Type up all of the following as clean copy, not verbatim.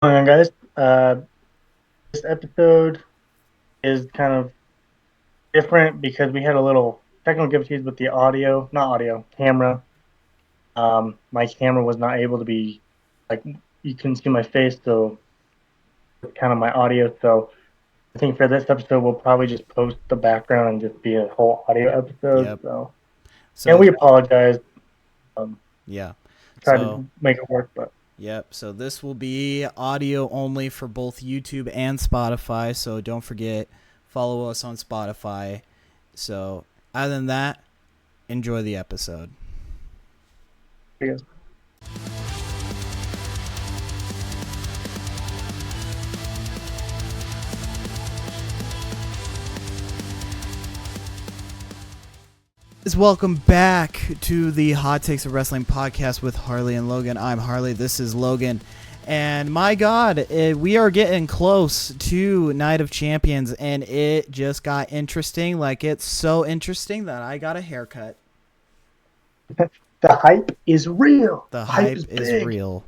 Going on, guys. This episode is kind of different because we had a little technical difficulties with the audio, not audio, camera. My camera was not able to be like you couldn't see my face, so it's kind of my audio. So I think for this episode, we'll probably just post the background and just be a whole audio episode. Yep. So and So we apologize. Um, yeah. Tried So to make it work, but yep. So this will be audio only for both YouTube and Spotify. So don't forget, follow us on Spotify. So other than that, enjoy the episode. I guess. Welcome back to the Hot Takes of Wrestling podcast with Harley and Logan. I'm Harley. This is Logan. And my God, we are getting close to Night of Champions, and it just got interesting. Like, it's so interesting that I got a haircut. The hype is real. The The hype hype is is big. real.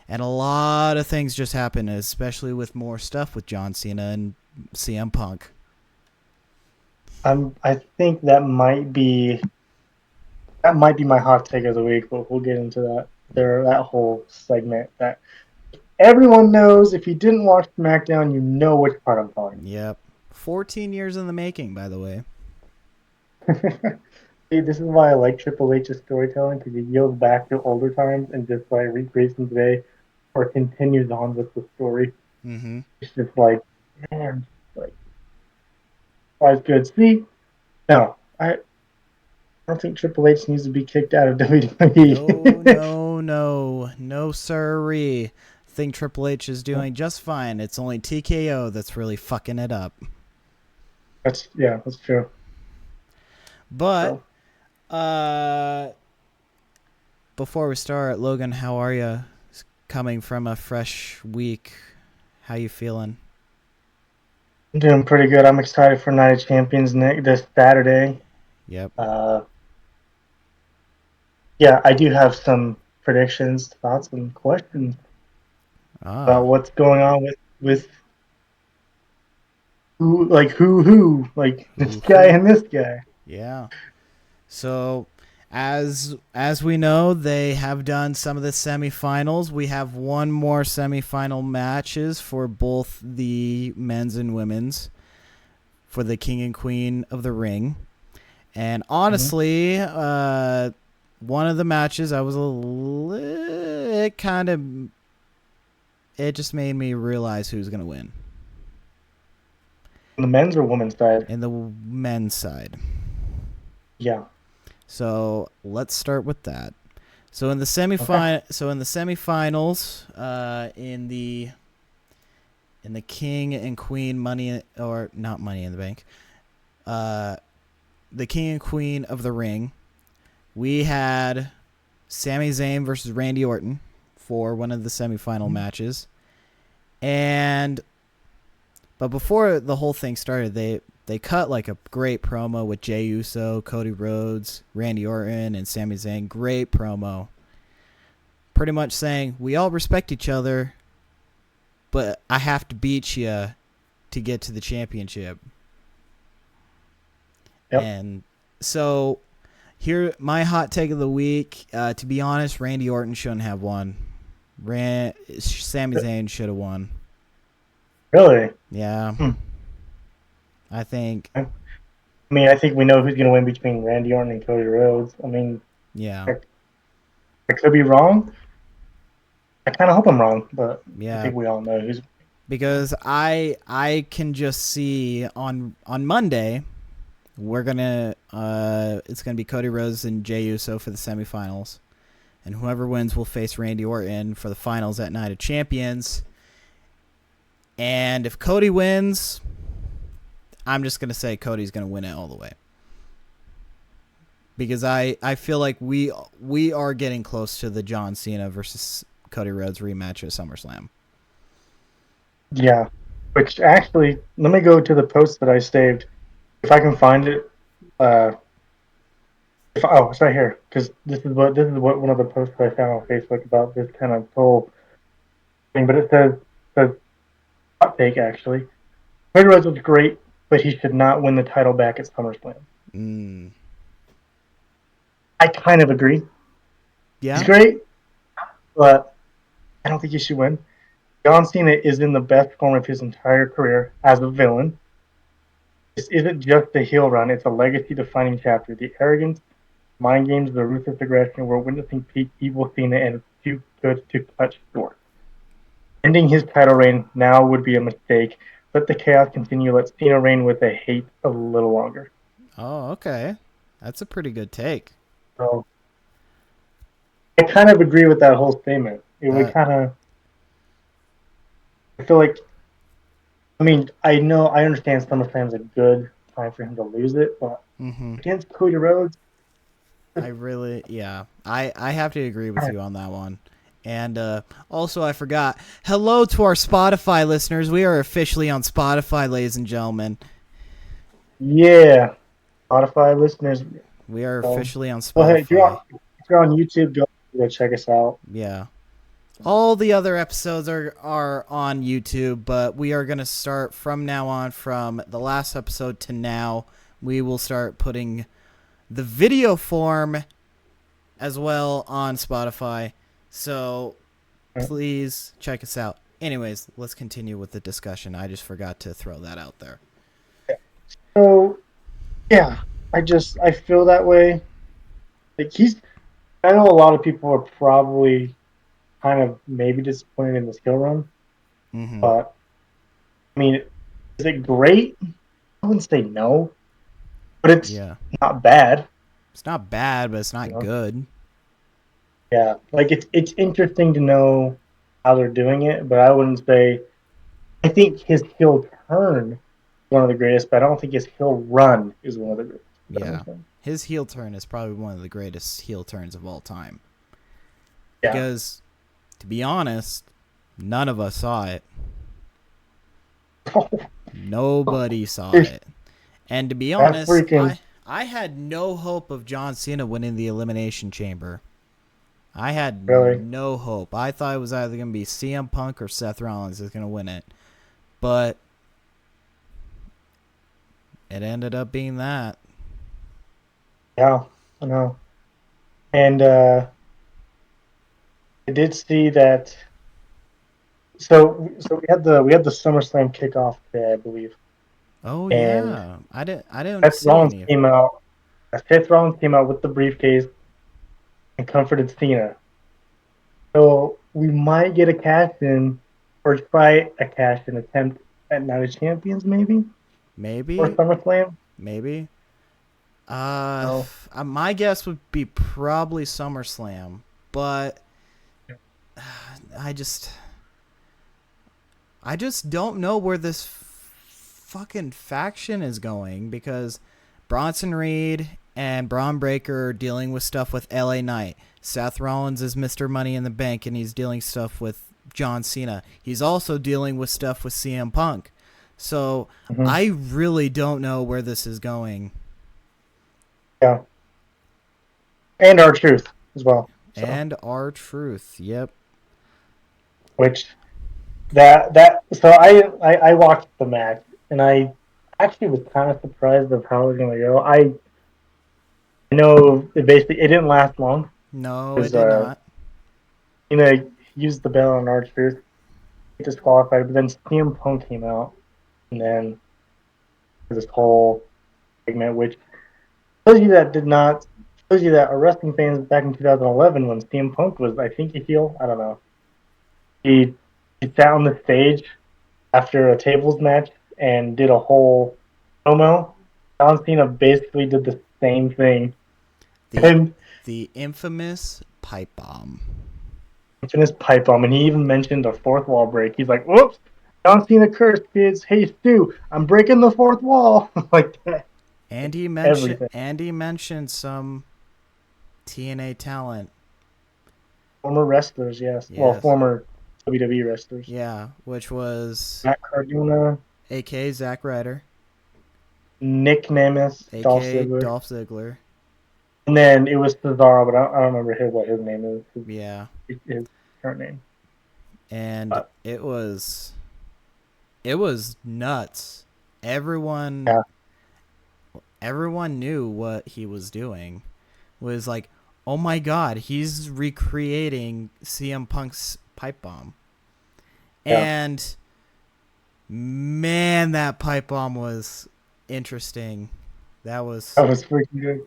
And a lot of things just happened, especially with more stuff with John Cena and CM Punk. I think that might be my hot take of the week, but we'll get into that. That whole segment that everyone knows. If you didn't watch SmackDown, you know which part I'm talking Yep. 14 years in the making, by the way. about. See, this is why I like Triple H's storytelling because he goes back to older times and just like recreates them today, or continues on with the story. Mm-hmm. It's just like, man, like, always good. See, no, I don't think Triple H needs to be kicked out of No, WWE. no, no. No, sirree. Think Triple H is doing just fine. It's only TKO that's really fucking it up. That's true. But, So. uh, before we start, Logan, how are you? Coming from a fresh week, how you feeling? I'm doing pretty good. I'm excited for Night of Champions this Saturday. Yep. Uh, yeah, I do have some predictions, thoughts, and questions about Ah. what's going on with who like this Who guy who? and this guy. Yeah. So, as we know, they have done some of the semifinals. We have one more semifinal matches for both the men's and women's for the King and Queen of the Ring. And Mm-hmm. honestly, one of the matches I was it kind of it just made me realize who's gonna win On the men's or women's side, in the men's side. yeah. So let's start with that. So in the Okay. semifinals, in the King and Queen Money or not Money in the Bank, uh, the King and Queen of the Ring, we had Sami Zayn versus Randy Orton for one of the semifinal Mhm. matches, and but before the whole thing started, they cut like a great promo with Jey Uso, Cody Rhodes, Randy Orton, and Sami Zayn. Great promo. Pretty much saying we all respect each other, but I have to beat you to get to the championship. Yep. And so here, my hot take of the week. To be honest, Randy Orton shouldn't have won. Sami Zayn should have won. Really? Yeah, Hmm. I think. I mean, I think we know who's going to win between Randy Orton and Cody Rhodes. I mean, Yeah, I, I could be wrong. I kind of hope I'm wrong, but I yeah. think we all know who's. Because I can just see on Monday we're gonna it's gonna be Cody Rhodes and Jey Uso for the semifinals, and whoever wins will face Randy Orton for the finals at Night of Champions. And if Cody wins, I'm just gonna say Cody's gonna win it all the way because I feel like we are getting close to the John Cena versus Cody Rhodes rematch at SummerSlam. Yeah. Which actually, let me go to the post that I saved. If I can find it, uh, it's right here because this is what one of the posts I found on Facebook about this kind of whole thing. But it says a hot take actually. Cody Rhodes was great, but he should not win the title back at SummerSlam. Mm. I kind of agree. He's Yeah. great, but I don't think he should win. John Cena is in the best form of his entire career as a villain. This isn't just a heel run, it's a legacy-defining chapter. The arrogance, mind games, the ruthless aggression, we're witnessing peak evil Cena, and it's too good to cut short. Ending his title reign now would be a mistake. Let the chaos continue. Let Cena reign with a hate a little longer. Oh, okay. That's a pretty good take. So I kind of agree with that whole statement. It would That. kind of, I feel like, I understand SummerSlam's a good time for him to lose it, but Mm-hmm. against Cody Rhodes, I really, yeah. I have to agree with you on that one. And also, I forgot. Hello to our Spotify listeners. We are officially on Spotify, ladies and gentlemen. yeah, Spotify listeners, We are so officially on go ahead. Spotify. If you're on YouTube, go check us out. Yeah. All the other episodes are on YouTube, but we are going to start from now on, from the last episode to now. We will start putting the video form as well on Spotify. So please check us out. Anyways, let's continue with the discussion. I just forgot to throw that out there. So yeah, I feel that way. Like I know a lot of people are probably kind of maybe disappointed in this hill run, Mm-hmm. but I mean, is it great? I wouldn't say no, but it's Yeah. not bad. It's not bad, but it's You not know? good. Yeah, like it's interesting to know how they're doing it, but I wouldn't say. I think his heel turn is one of the greatest, but I don't think his heel run is one of the greatest. Does that Yeah. make sense? His heel turn is probably one of the greatest heel turns of all time. Yeah. Because, to be honest, none of us saw it. Nobody saw it. And to be That honest, freaking I had no hope of John Cena winning the Elimination Chamber. I had really. no hope. I thought it was either going to be CM Punk or Seth Rollins is going to win it. But it ended up being that. Yeah, I know. And I did see that. So we had the SummerSlam kickoff today, I believe, Oh and yeah. I didn't Seth see Rollins any. came out. Seth Rollins came out with the briefcase and comforted Cena. So we might get a cash in, or try a cash in attempt at Night of Champions, maybe, or Maybe, SummerSlam. maybe. Uh, No, my guess would be probably SummerSlam, but I just I just don't know where this fucking faction is going, because Bronson Reed and Braun Breaker are dealing with stuff with LA Knight. Seth Rollins is Mr. Money in the Bank and he's dealing stuff with John Cena. He's also dealing with stuff with CM Punk. So mm-hmm. I really don't know where this is going. Yeah, and R-Truth as well. So, And R-Truth, yep. which that so I watched the match and I actually was kind of surprised of how it was gonna go. I know it didn't last long No, it because did not. used the bell on R-Truth, disqualified, but then CM Punk came out and then this whole segment, which shows you that did not shows you that wrestling fans back in 2011 when CM Punk was, I think, a heel. I don't know. He he sat on the stage after a tables match and did a whole promo. John Cena basically did the same thing The and the infamous pipe bomb. finished pipe bomb, and he even mentioned a fourth wall break. He's like, "Whoops, John Cena cursed, kids. Hey Stu, I'm breaking the fourth wall." Like that. Everything. And he mentioned some TNA talent. Former wrestlers, yes. Well, Yes. former WWE wrestlers. Yeah, which was Matt Cardona, AK Zack Ryder, Nick Nemeth, Dolph AK Ziggler, Dolph Ziggler. and then it was Cesaro, but I don't remember what his name is. Yeah. His current name. and But it was nuts. Everyone yeah, everyone knew what he was doing. Was like, oh my god, he's recreating CM Punk's pipe bomb. yeah, And man, that pipe bomb was interesting. That was that was freaking good.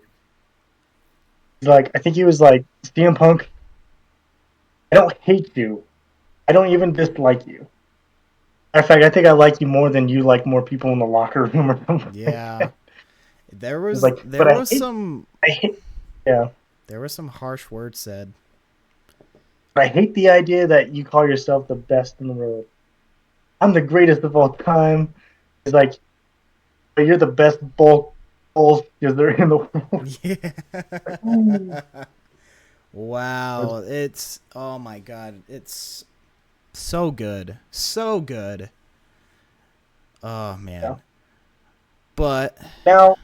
Like, I think he was like, CM Punk, I don't hate you. I don't even dislike you. In fact, I think I like you more than you like more people in the locker room or something. yeah. There It's was like, but I hate, yeah, there was some harsh words said. but I hate the idea that you call yourself the best in the world. I'm the greatest of all time. It's like, but you're the best bull there in the world. Ooh. Yeah. Wow, it's oh my god, it's so good. So good. Oh Yeah. man. But Now,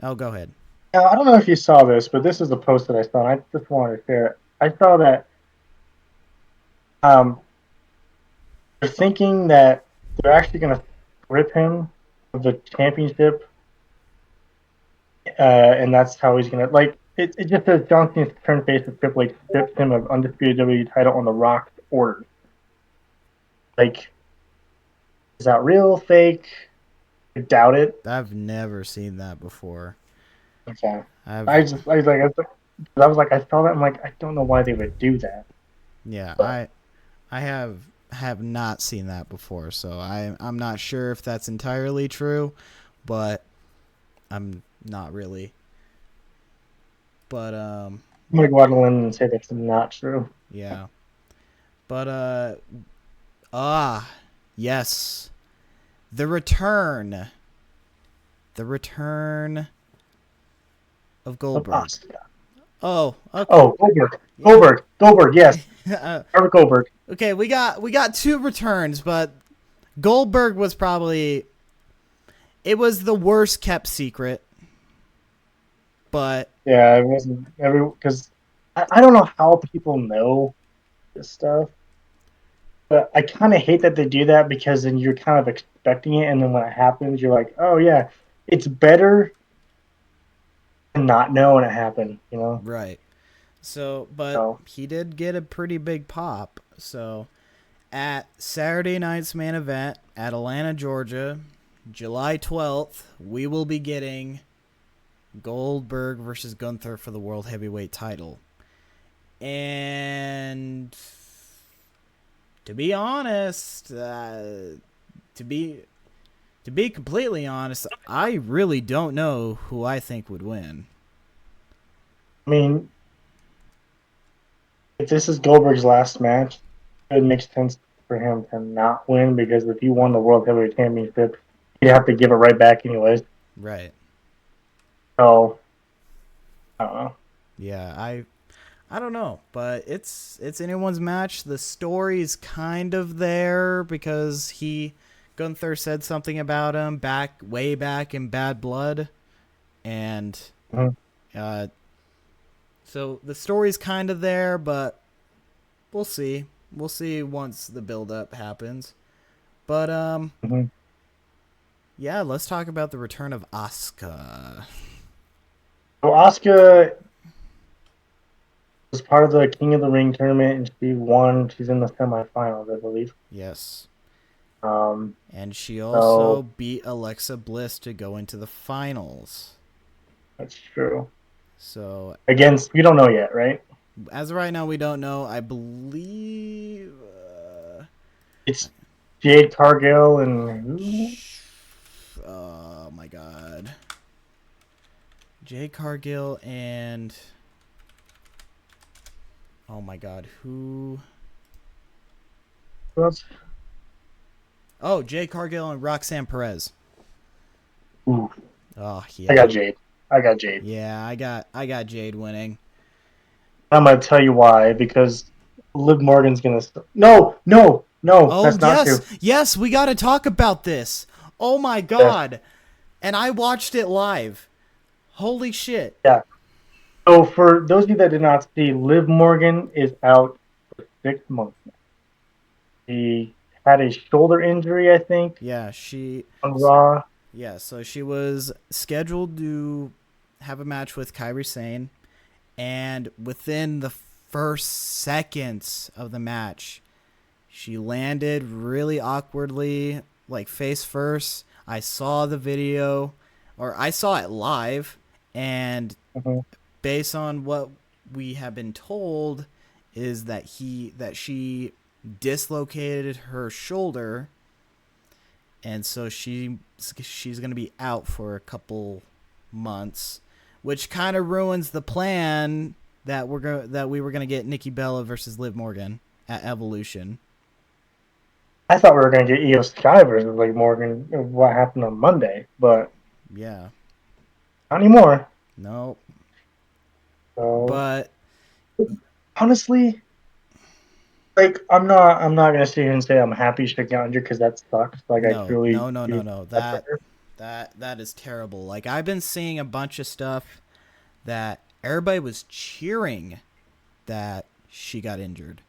oh, go ahead. now, I don't know if you saw this, but this is a post that I saw, and I just wanted to share it. I saw that um, they're thinking that they're actually going to strip him of the championship, and that's how he's going to like. It just says John Cena's turn face of Triple H strips him of undisputed WWE title on the Rock's orders. Like, is that real? Fake? I doubt it. I've never seen that before. Okay. I've I was like, I saw that. I'm like, I don't know why they would do that. yeah, But I have not seen that before, so I'm not sure if that's entirely true, but I'm not really. But I'm gonna go out on a limb and say that's not true. yeah. But ah yes. The return. The return of Of Goldberg. Asuka. Oh, okay. Oh, Goldberg. Goldberg. Yes, Robert Goldberg. Okay, we got two returns, but Goldberg was probably it was the worst kept secret, but Yeah, it wasn't every because I don't know how people know this stuff, but I kind of hate that they do that because then you're kind of expecting it, and then when it happens, you're like, oh yeah, it's better to not know when it happened. You know? right. So, but So he did get a pretty big pop. So, at Saturday night's main event at Atlanta, Georgia, July 12th, we will be getting Goldberg versus Gunther for the World Heavyweight title. And to be honest, to be to be completely honest, I really don't know who I think would win. I mean, if this is Goldberg's last match, it makes sense for him to not win because if he won the World Heavyweight Championship, he'd have to give it right back anyways. Right. So I don't know. Yeah, I don't know, but it's anyone's match. The story's kind of there because Gunther said something about him way back in Bad Blood, and Mhm. uh, so the story's kind of there, but we'll see. We'll see once the build up happens. But Mhm. yeah, let's talk about the return of Asuka. So Asuka was part of the King of the Ring tournament, and she won. She's in the semifinals, I believe. Yes. Um, And she also so beat Alexa Bliss to go into the finals. that's true. So Against, we don't know yet, right? as of right now, we don't know. I believe. It's Jade Cargill and who? Oh my god. Jay Cargill and. Oh my god, who. Who else? Oh, Jay Cargill and Roxanne Perez. Ooh, Oh I yeah. got Jade. I got Jade. Yeah, I got Jade winning. I'm gonna tell you why because Liv Morgan's gonna. No, Oh that's not yes, true. yes, we got to talk about this. Oh my Yes, god. And I watched it live. Holy shit. yeah. So for those of you that did not see, Liv Morgan is out for 6 months. She had a shoulder injury, I think, Yeah, she. on Raw. Yeah, so she was scheduled to have a match with Kairi Sane, and within the first seconds of the match, she landed really awkwardly, like face first. I saw the video, or I saw it live, and Mhm. based on what we have been told, is that she dislocated her shoulder, and so she's going to be out for a couple months, which kind of ruins the plan that we were going to get Nikki Bella versus Liv Morgan at Evolution. I thought we were going to get Io Sky versus like Morgan. What happened on Monday, but Yeah, not anymore. no, So but honestly, like I'm not gonna sit here and say I'm happy she got injured because that sucks. Like I no, truly no, no, no, do no. that for That her. that that is terrible. Like I've been seeing a bunch of stuff that everybody was cheering that she got injured.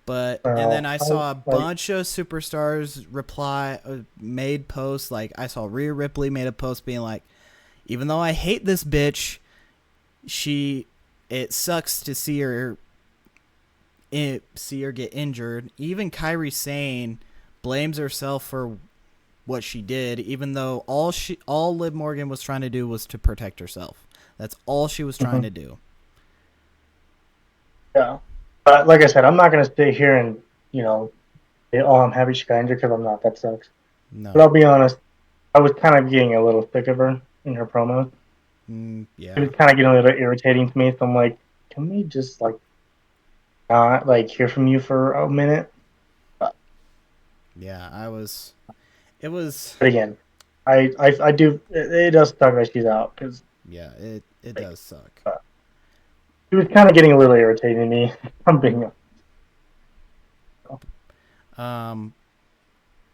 But and then I I saw a like bunch of superstars made posts, like I saw Rhea Ripley made a post being like, even though I hate this bitch, she it sucks to see her get injured. Even Kairi Sane blames herself for what she did, even though all Liv Morgan was trying to do was to protect herself. That's all she was trying mhm, to do. yeah. But like I said, I'm not gonna stay here and you know say, oh, I'm happy she got injured because I'm not. That sucks. But No. I'll be honest, I was kind of getting a little sick of her in her promos. It Yeah. was kind of getting a little irritating to me. So I'm like, can we just like not like hear from you for a minute? But Yeah, I was it was again, I do. It does suck that she's out because yeah, it like does suck. she was kind of getting a little irritating to me. I'm being Um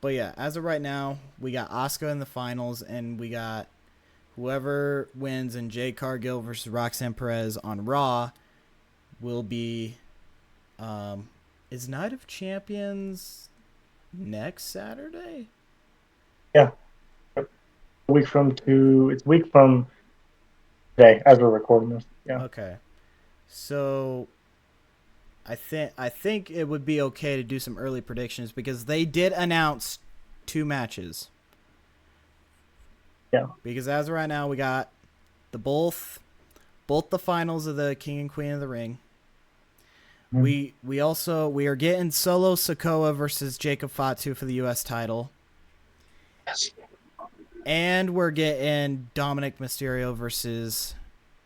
but yeah, as of right now, we got Asuka in the finals, and we got whoever wins in Jade Cargill versus Roxanne Perez on Raw will be um is Night of Champions next Saturday? yeah. A week from two. It's a week from today as we're recording this. Yeah. Okay. So I think it would be okay to do some early predictions because they did announce two matches. Yeah. Because as of right now, we got the both the finals of the King and Queen of the Ring. Mhm. We are getting Solo Sikoa versus Jacob Fatu for the U.S. title, Yes. and we're getting Dominic Mysterio versus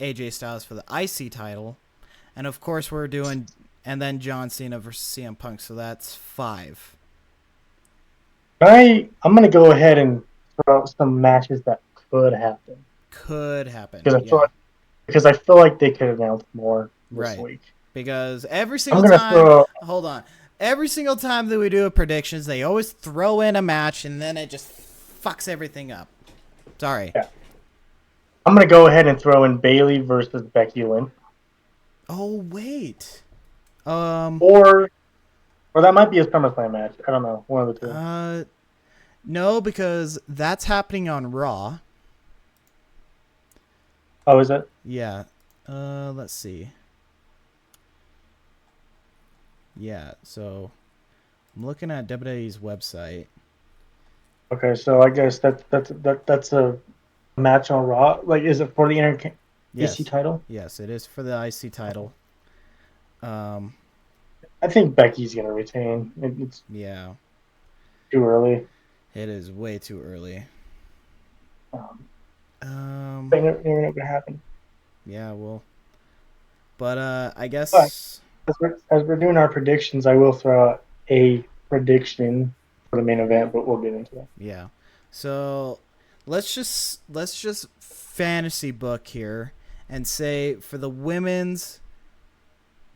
AJ Styles for the IC title, and of course we're doing and then John Cena versus CM Punk. So that's five. I'm gonna go ahead and throw out some matches that could happen Could happen, because yeah, I feel like they could announce more this right. week. Because every I'm single gonna time, throw. hold on, every single time that we do a predictions, they always throw in a match and then it just fucks everything up. Sorry. Yeah. I'm gonna go ahead and throw in Bailey versus Becky Lynch, Oh wait. Um. or that might be a SummerSlam match. I don't know, one of the two. Uh. No, because that's happening on Raw. Oh, is it? Yeah. Let's see. Yeah. So I'm looking at WWE's website. Okay, so I guess that's a match on Raw. Like, is it for the AC Yes. title? Yes, it is for the IC title. Um. I think Becky's gonna retain. It's Yeah. too early. It is way too early. Um, Um. but never know what happen. Yeah. Well. But I But guess as we're doing our predictions, I will throw out a prediction for the main event, but we'll get into that. yeah. So let's just fantasy book here and say for the women's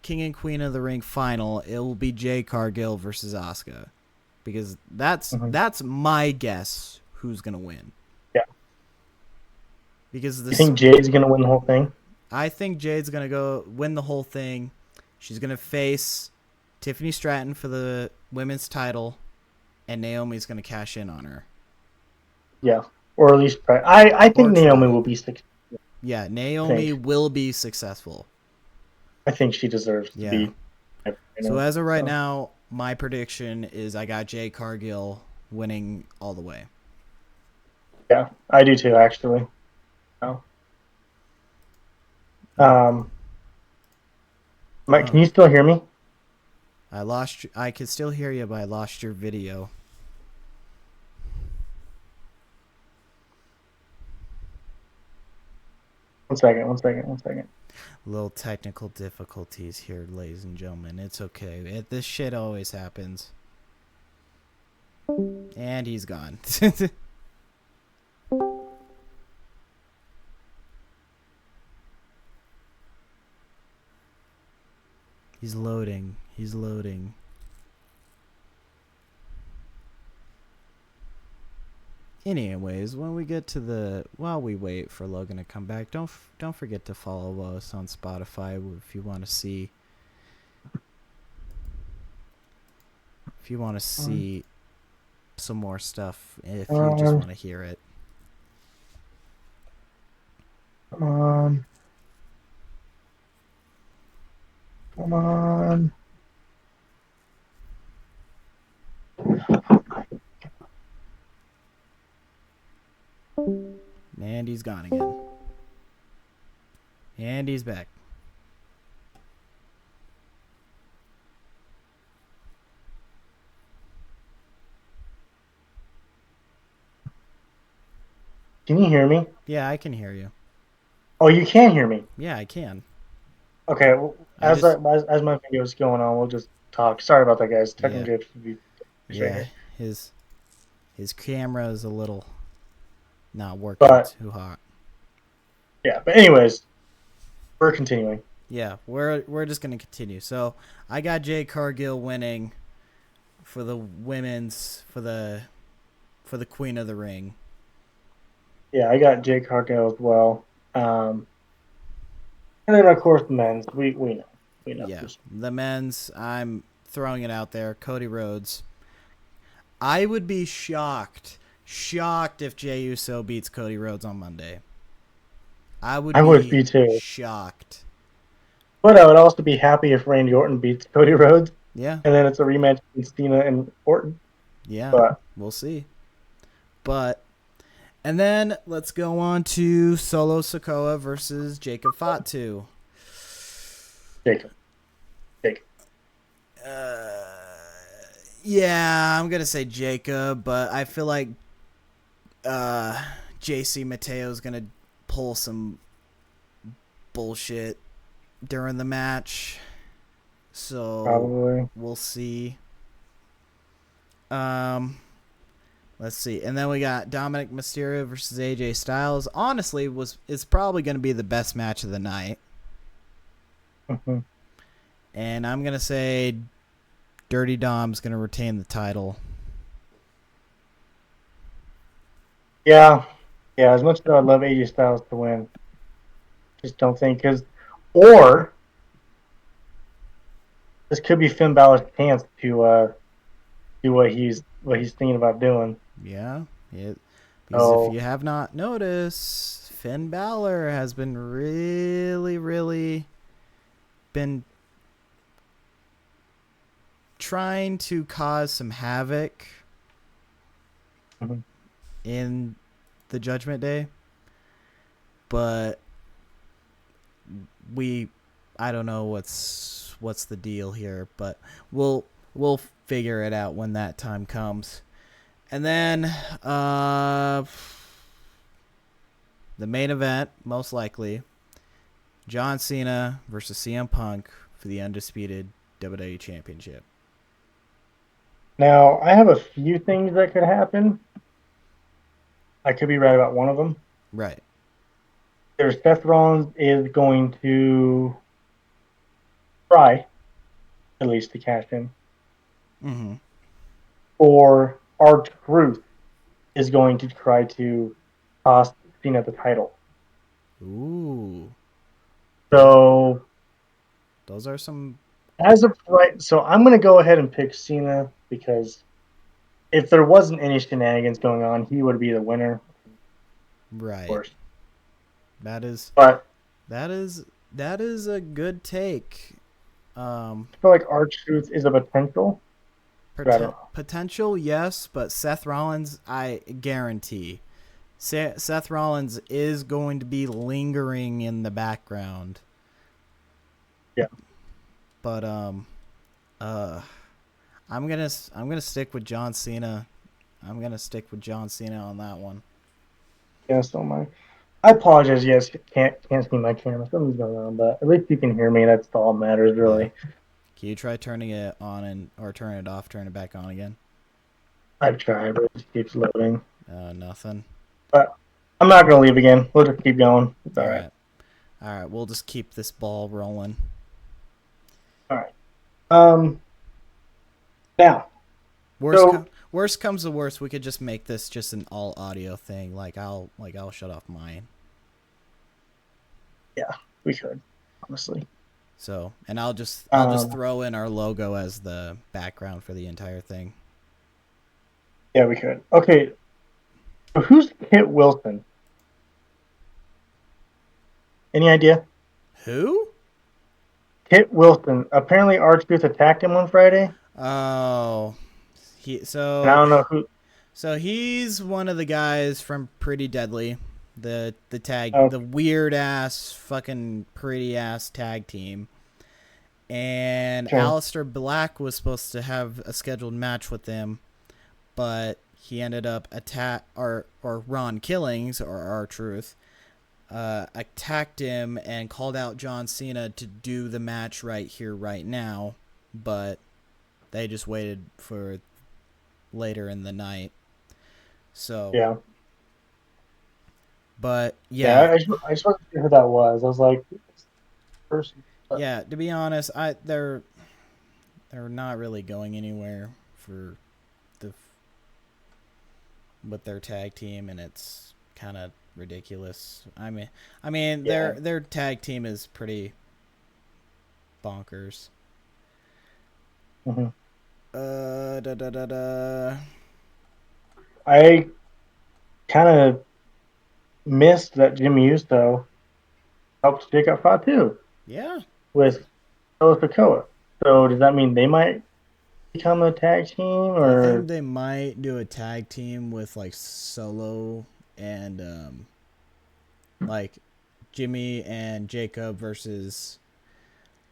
King and Queen of the Ring final, it will be Jade Cargill versus Asuka, because Mm-hmm. that's my guess who's gonna win. Yeah. Because You this, think Jade's gonna win the whole thing? I think Jade's gonna go win the whole thing. She's gonna face Tiffany Stratton for the women's title, and Naomi's going to cash in on her. Yeah, or at least try. I think Or Naomi try. will be successful. Yeah, Naomi will be successful. I think she deserves to Yeah. be. So as of right now, my prediction is I got Jade Cargill winning all the way. Yeah, I do too, actually. Oh. Mike, can you still hear me? I lost. I could still hear you, but I lost your video. One second. Little technical difficulties here, ladies and gentlemen. It's okay. This shit always happens. And he's gone. He's loading. He's loading. Anyways, when we get to while we wait for Logan to come back, don't forget to follow us on Spotify if you want to see some more stuff. If you just want to hear it. Come on. And he's gone again. And he's back. Can you hear me? Yeah, I can hear you. Oh, you can hear me? Yeah, I can. Okay, well, as my video is going on, we'll just talk. Sorry about that, guys. Technically, yeah, his camera is a little not working too hot. Yeah, but anyways, we're continuing. Yeah, we're just gonna continue. So I got Jade Cargill winning for the women's for the Queen of the Ring. Yeah, I got Jade Cargill as well. And then of course the men's. We know. Yeah, the men's. I'm throwing it out there. Cody Rhodes. I would be shocked if Jey Uso beats Cody Rhodes on Monday. I would be too. Shocked. But I would also be happy if Randy Orton beats Cody Rhodes. Yeah. And then it's a rematch between Cena and Orton. Yeah. But we'll see. And then let's go on to Solo Sikoa versus Jacob Fatu. Jacob. Yeah, I'm gonna say Jacob, but I feel like JC Mateo's gonna pull some bullshit during the match. So probably we'll see. Let's see. And then we got Dominic Mysterio versus AJ Styles. Honestly, it's probably going to be the best match of the night. Mm-hmm. And I'm going to say Dirty Dom's going to retain the title. Yeah, as much as I'd love AJ Styles to win, just don't think or this could be Finn Balor's chance to do what he's thinking about doing. Yeah, because if you have not noticed, Finn Balor has been really been trying to cause some havoc in the Judgment Day, but I don't know what's the deal here, but we'll figure it out when that time comes. And then the main event, most likely, John Cena versus CM Punk for the undisputed WWE Championship. Now, I have a few things that could happen. I could be right about one of them. Right. There's Seth Rollins is going to try, at least, to cash in. Mm-hmm. Or R-Truth is going to try to cost Cena the title. Ooh. So those are some As of right, so I'm gonna go ahead and pick Cena because if there wasn't any shenanigans going on, he would be the winner, of Right. course. That is But that is that is a good take. Um, I feel like our truth is a potential, but I don't know. Potential, yes, but Seth Rollins, I guarantee. Seth Rollins is going to be lingering in the background, Yeah, but uh, I'm gonna stick with John Cena. I'm gonna stick with John Cena on that one. yeah, so my. I apologize. Yes, can't see my camera. Something's going on, but at least you can hear me. That's all that matters, Yeah. really. Can you try turning it on and or turn it off, turn it back on again? I've tried, but it just keeps loading. Nothing. But I'm not gonna leave again. We'll just keep going. It's All all right. right. All right. We'll just keep this ball rolling. All right. Um. Now, so Worst comes to worst, we could just make this just an all audio thing. I'll shut off mine. yeah, we could honestly. So, and I'll just Um. throw in our logo as the background for the entire thing. Yeah, we could. Okay. So who's Kit Wilson? Any idea? Who? Kit Wilson. Apparently, R-Truth attacked him on Friday, Oh, he and I so don't know who. so he's one of the guys from Pretty Deadly, Oh, the weird ass fucking pretty ass tag team. And okay. Aleister Black was supposed to have a scheduled match with them, but he ended up or Ron Killings or R-Truth attacked him and called out John Cena to do the match right here, right now, but they just waited for later in the night. So, Yeah. but Yeah. yeah, I just wanted to see who that was. I was like, person. But yeah. To be honest, they're not really going anywhere for the with their tag team, and it's kind of ridiculous. I mean, yeah. their tag team is pretty bonkers. Hmm. Da da da da. I kind of missed that Jimmy Uso helped Jake up Fat too Yeah, with Solo Sokoa. So does that mean they might become a tag team I think or? they might do a tag team with like Solo and like Jimmy and Jacob versus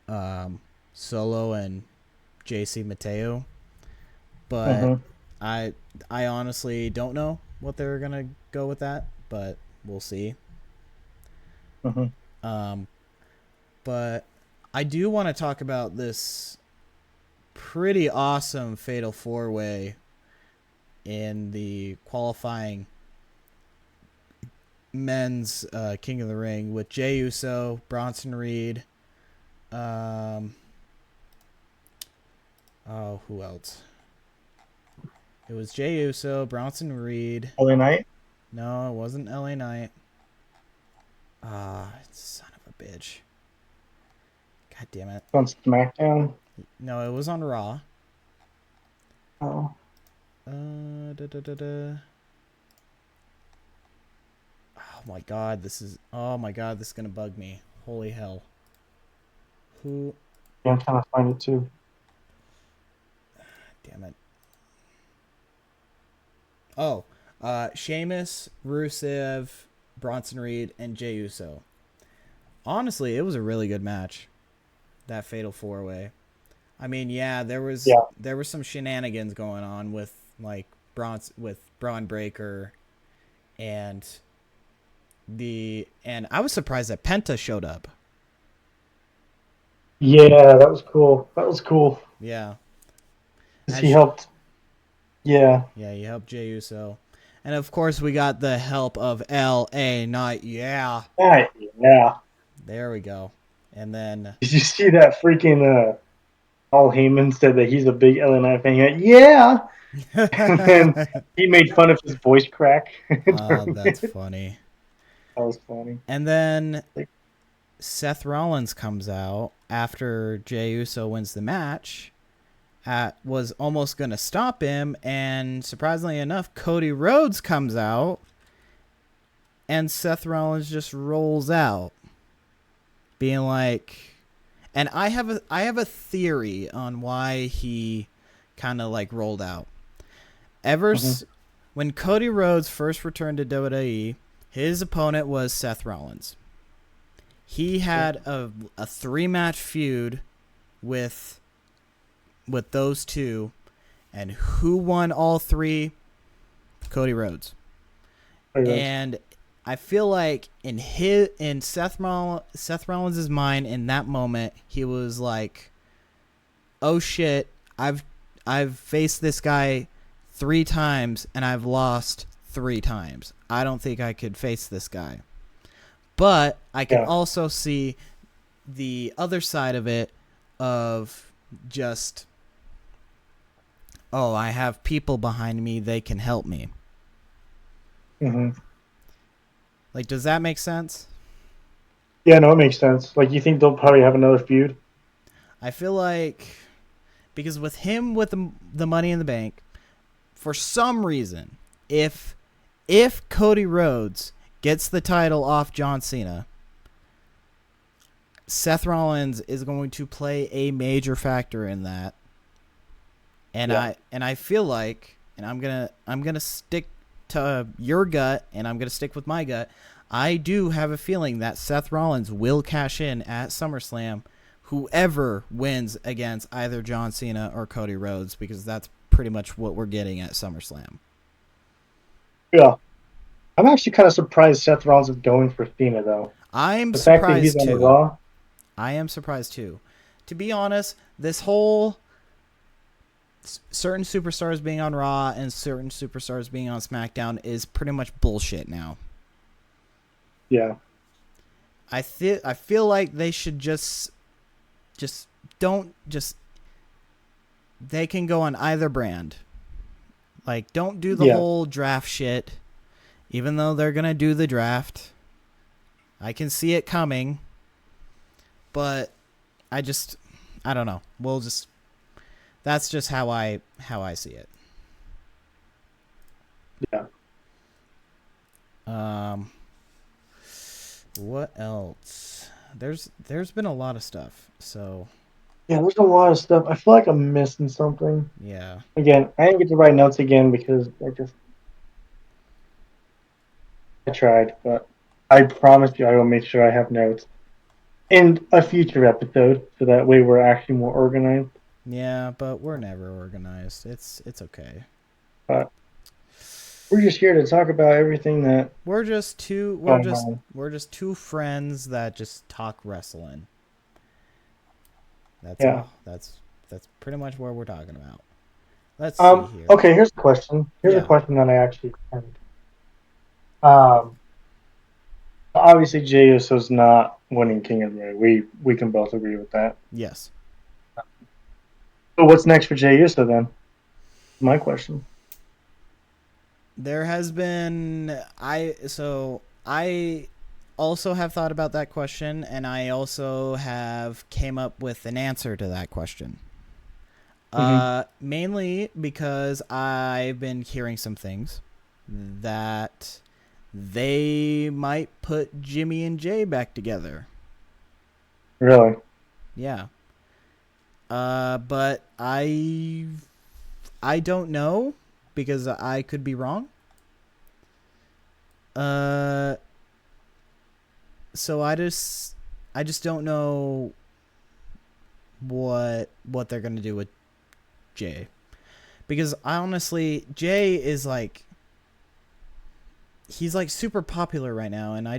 um, Solo and JC Mateo. But Hmm. I I honestly don't know what they're gonna go with that, but we'll see. Hmm. Um, but I do want to talk about this pretty awesome Fatal Four Way in the qualifying men's King of the Ring with Jey Uso, Bronson Reed, um, oh, who else? It was Jey Uso, Bronson Reed. LA Knight No, it wasn't LA Knight. Ah, son of a bitch. God damn it. on SmackDown. No, it was on Raw. Oh, Da, da, da, da. Oh my god, this is gonna bug me. Holy hell. Who? yeah, I'm trying to find it too. Damn it. Oh, Sheamus, Rusev, Bronson Reed, and Jey Uso. Honestly, it was a really good match. That Fatal Four Way. I mean, yeah, Yeah, there was some shenanigans going on with like Braun Breaker and and I was surprised that Penta showed up. yeah, that was cool. That was cool. Yeah, 'Cause he as helped. Yeah, yeah, he helped Jey Uso, and of course we got the help of L.A. Knight. Yeah, right. Yeah. there we go. And then Did you see that freaking Paul Heyman said that he's a big LA Knight fan? He went, yeah, and then he made fun of his voice crack. oh, that's That funny. was funny. And then Like, Seth Rollins comes out after Jey Uso wins the match, was almost going to stop him, and surprisingly enough, Cody Rhodes comes out, and Seth Rollins just rolls out, being like, and I have a theory on why he kind of like rolled out. Mm-hmm. When Cody Rhodes first returned to WWE, his opponent was Seth Rollins. He had a 3-match feud with those two, and who won all 3? Cody Rhodes. And I feel like in Seth Rollins' mind in that moment, he was like, "Oh shit, I've faced this guy 3 times and I've lost 3 times. I don't think I could face this guy." But I can also see the other side of it, of just, oh, I have people behind me, they can help me. Mm-hmm. Like, does that make sense? Yeah, no, it makes sense. Like, you think they'll probably have another feud? I feel like, because with him with the Money in the Bank, for some reason, if Cody Rhodes gets the title off John Cena, Seth Rollins is going to play a major factor in that. And I feel like, and I'm gonna stick to your gut, and I'm gonna stick with my gut. I do have a feeling that Seth Rollins will cash in at SummerSlam, whoever wins against either John Cena or Cody Rhodes, because that's pretty much what we're getting at SummerSlam. Yeah. I'm actually kind of surprised Seth Rollins is going for Cena, though. I'm The fact that he's surprised on too. Raw. I am surprised too. To be honest, this whole certain superstars being on Raw and certain superstars being on SmackDown is pretty much bullshit now. Yeah. I feel like they should just don't just they can go on either brand. Like, don't do the whole draft shit, even though they're gonna do the draft. I can see it coming, but I don't know. That's just how I see it. Yeah. What else? There's been a lot of stuff. So Yeah, there's a lot of stuff. I feel like I'm missing something. yeah. Again, I didn't get to write notes again because I tried, but I promise you I will make sure I have notes in a future episode, so that way we're actually more organized. Yeah, but we're never organized. It's okay. But we're just here to talk about everything that We're just two going on. we're just two friends that just talk wrestling. That's Yeah. all. That's pretty much what we're talking about. Let's see here. Okay, here's a question. Here's a Yeah. question that I actually had. Obviously Jey Uso's not winning King of the Ring. We can both agree with that. Yes. So what's next for Jey Uso then? My question. There has been I also have thought about that question, and I also have came up with an answer to that question. Mm-hmm. Mainly because I've been hearing some things that they might put Jimmy and Jay back together. Really? Yeah. But I don't know, because I could be wrong. So I just don't know what they're gonna do with Jay, because honestly, Jay is like, he's like super popular right now, and I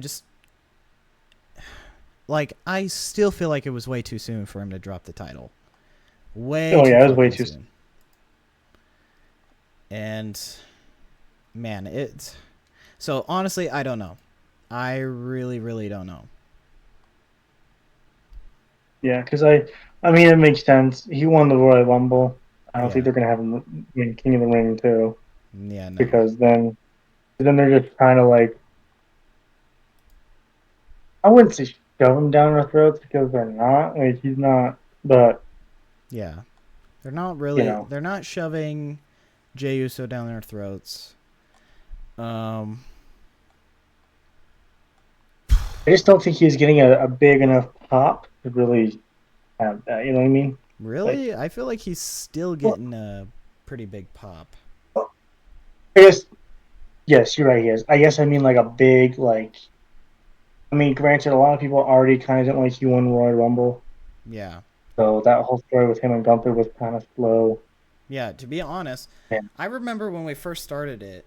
still feel like it was way too soon for him to drop the title. Way too It was way fucking too soon. And man, so honestly, I don't know. I really, really don't know. Yeah, because I mean, it makes sense. He won the Royal Rumble. I don't think Yeah. they're gonna have him win King of the Ring too, Yeah, no. because then they're just kind of like, I wouldn't say. shove them down our throats because they're not. Like he's not, but Yeah, they're not you really. know, They're not shoving Jey Uso down their throats. Um, I just don't think he's getting a big enough pop to really have that. You know what I mean? Like, really, I feel like he's still well, getting a pretty big pop. I guess yes, you're right. He is. I guess I mean like a big like. I mean, granted, a lot of people already kind of didn't like he won Royal Rumble, Yeah, so that whole story with him and Gunther was kind of slow. yeah. To be honest, And I remember when we first started it.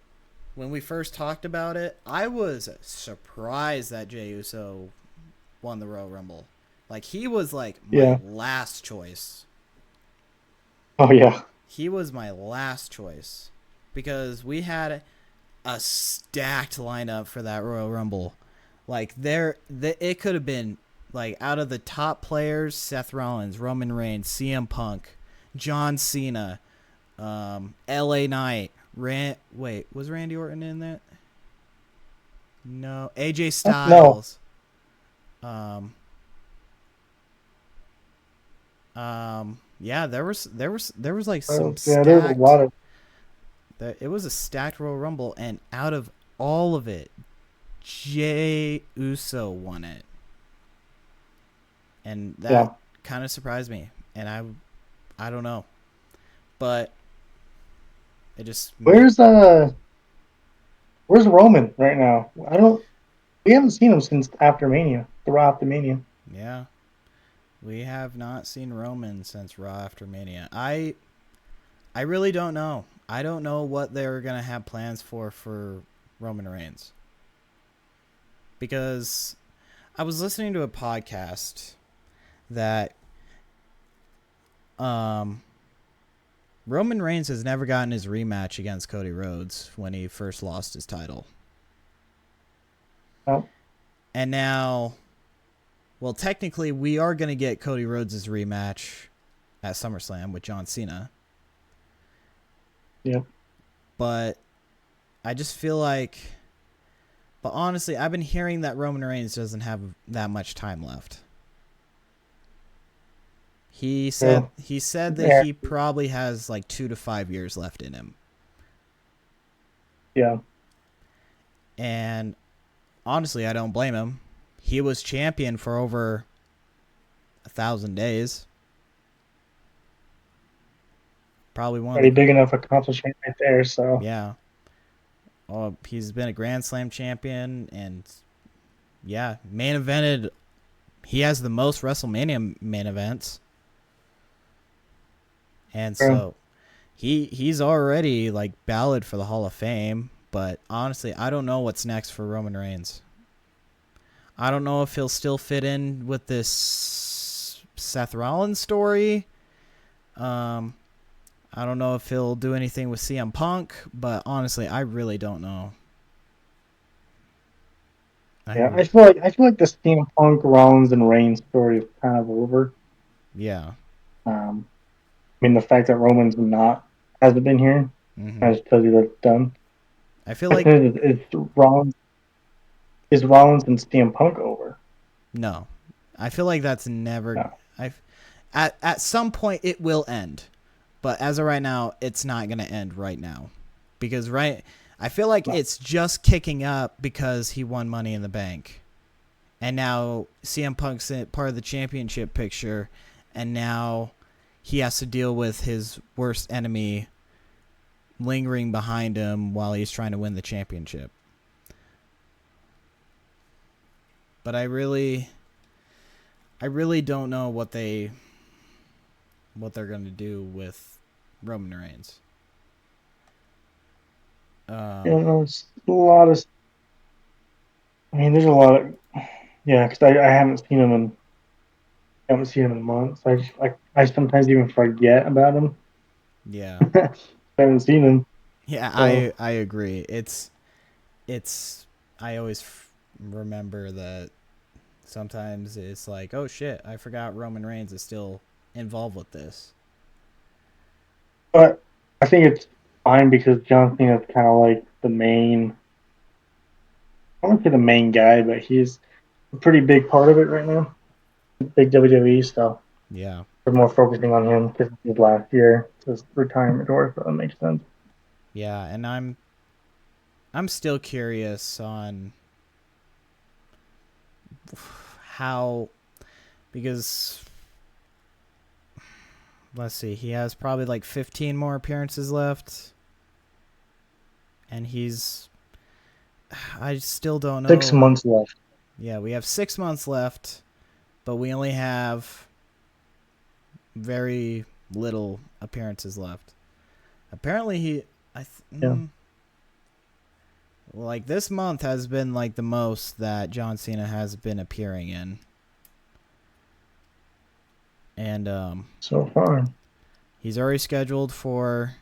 When we first talked about it, I was surprised that Jey Uso won the Royal Rumble. Like he was like my yeah, last choice. oh yeah, He was my last choice because we had a stacked lineup for that Royal Rumble. Like it could have been like out of the top players: Seth Rollins, Roman Reigns, CM Punk, John Cena, L.A. Knight. Wait, was Randy Orton in that? No, AJ no, Styles. Um, yeah, there was like some yeah. There's a lot stacked. of It was a stacked Royal Rumble, and out of all of it, Jey Uso won it, and that yeah. kind of surprised me. And I don't know, but it just made Where's where's Roman right now? I don't. We haven't seen him since after Mania, the Raw after Mania. yeah. We have not seen Roman since Raw after Mania. I really don't know. I don't know what they're gonna have plans for Roman Reigns because I was listening to a podcast that um Roman Reigns has never gotten his rematch against Cody Rhodes when he first lost his title. Oh, And now, well, technically, we are going to get Cody Rhodes' rematch at SummerSlam with John Cena. yeah. But I just feel like, but honestly, I've been hearing that Roman Reigns doesn't have that much time left. Yeah. He said that Yeah. he probably has like 2 to 5 years left in him. Yeah. And honestly, I don't blame him. He was champion for over 1,000 days. Probably one of Already the big enough accomplishment right there. So yeah. Oh, he's been a Grand Slam champion, and yeah, main evented. He has the most WrestleMania main events, and yeah. so he's already like ballot for the Hall of Fame. But honestly, I don't know what's next for Roman Reigns. I don't know if he'll still fit in with this Seth Rollins story. Um, I don't know if he'll do anything with CM Punk, but honestly, I really don't know. Yeah. I feel like the CM Punk, Rollins, and Reigns story is kind of over. Yeah. I mean, the fact that Roman's not hasn't been here, Hmm. I just tells you that it's done. I feel like Question is Rollins is Rollins and CM Punk over? no. I feel like that's never. No. I at some point it will end, but as of right now, it's not going to end right now, because I feel like No. it's just kicking up because he won Money in the Bank, and now CM Punk's part of the championship picture, and now he has to deal with his worst enemy lingering behind him while he's trying to win the championship. But I really don't know what they're going to do with Roman Reigns. You Um, know, it's a lot of. I mean, there's a lot of. Yeah, because I haven't seen him in months. I sometimes even forget about him. yeah, I haven't seen him. yeah, So, I agree. It's I always remember that sometimes it's like, oh shit, I forgot Roman Reigns is still involved with this. but I think it's fine because John Cena's kind of like the main. I don't say the main guy, but a pretty big part of it right now. Big WWE stuff. Yeah. We're more focusing on him because his last year, his retirement tour, so that makes sense. Yeah, and I'm still curious on how, because let's see, he has probably like 15 more appearances left, and I still don't 6 know. months left. Yeah, we have 6 months left, but we only have very little appearances left. Apparently, Yeah. like this month has been like the most that John Cena has been appearing in, and So far. he's already scheduled for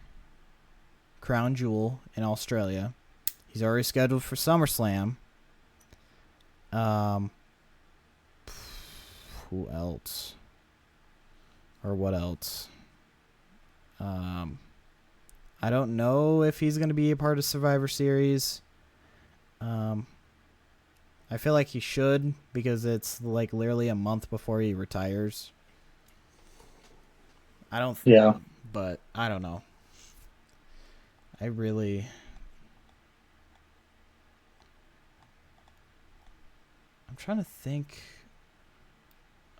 Crown Jewel in Australia. He's already scheduled for SummerSlam. Um, who else? Or what else? Um, I don't know if he's going to be a part of Survivor Series. Um, I feel like he should because it's like literally a month before he retires. I don't, Yeah. but I don't know. I really, I'm trying to think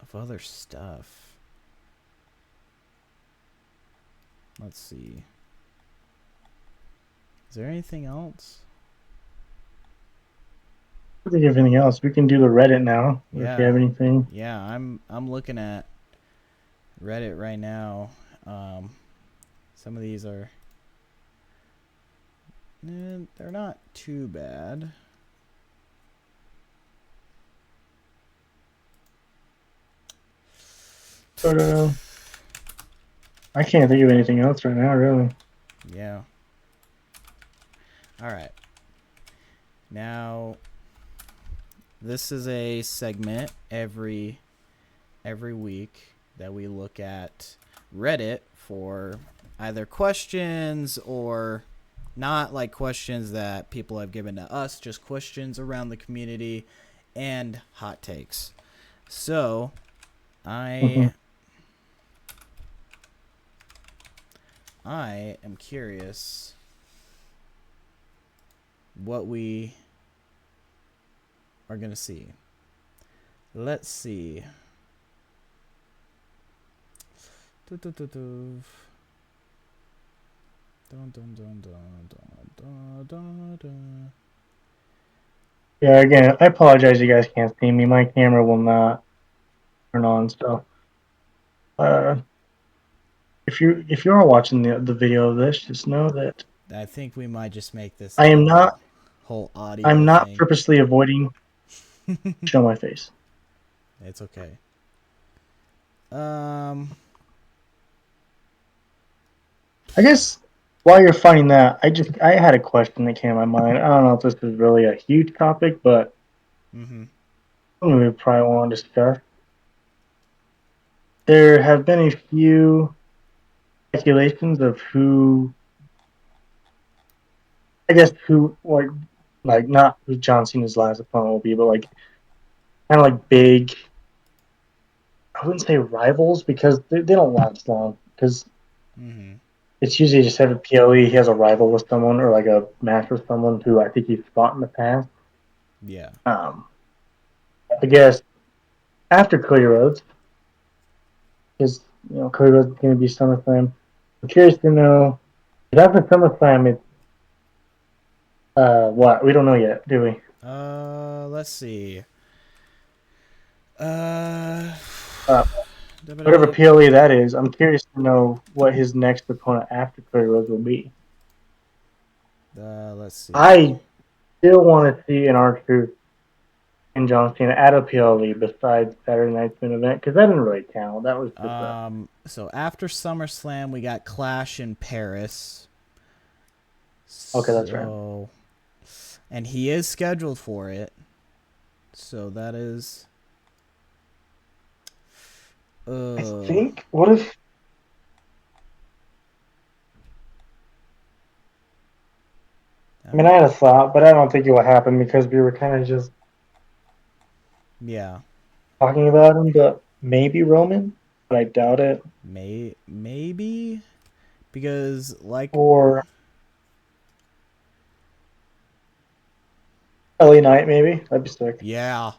of other stuff. Let's see. Is there anything else? I don't think of anything else. We can do the Reddit now if you Yeah, have anything. yeah. I'm looking at Reddit right now. Um, some of these are, they're not too bad. But I can't think of anything else right now, really. Yeah. All right. Now, this is a segment every week that we look at Reddit for either questions or not like questions that people have given to us, just questions around the community and hot takes. So, Mm-hmm. I I am curious what we are going to see. Let's see. Dun, dun, dun, dun. Dun, dun, dun, dun, dun, dun, dun. Yeah, again, I apologize you guys can't see me. My camera will not turn on, so uh, if you are watching the video of this, just know that I think we might just make this I like am a not whole I'm audio not thing. purposely avoiding show my face. It's okay. Um, I guess while you're finding that, I had a question that came to my mind. I don't know if this is really a huge topic, but mm-hmm. something we probably want to discuss. There have been a few speculations of who, I guess, who like not who John Cena's last opponent will be, but like kind of like big. I wouldn't say rivals because they don't last long because Mm-hmm. it's usually just have a PLE. He has a rival with someone or like a match with someone who I think he's fought in the past. Yeah. Um, I guess after Cody Rhodes, because Cody Rhodes is going to be SummerSlam. I'm curious to know if after SummerSlam, it's what we don't know yet, do we? Let's see. Uh, Uh, Whatever PLE that is, I'm curious to know what his next opponent after Cody Rhodes will be. let's see. I still want to see an R-Truth and John Cena at a PLE besides Saturday Night's main event because that didn't really count. That was just a So after SummerSlam, we got Clash in Paris. okay. That's right. So, and he is scheduled for it. So that is. I Uh, think. What if? I that mean, I had a thought, but I don't think it will happen because we were kind of just Yeah. talking about him, but maybe Roman, but I doubt it. Maybe because like Or LA Knight, maybe. That'd be sick. yeah.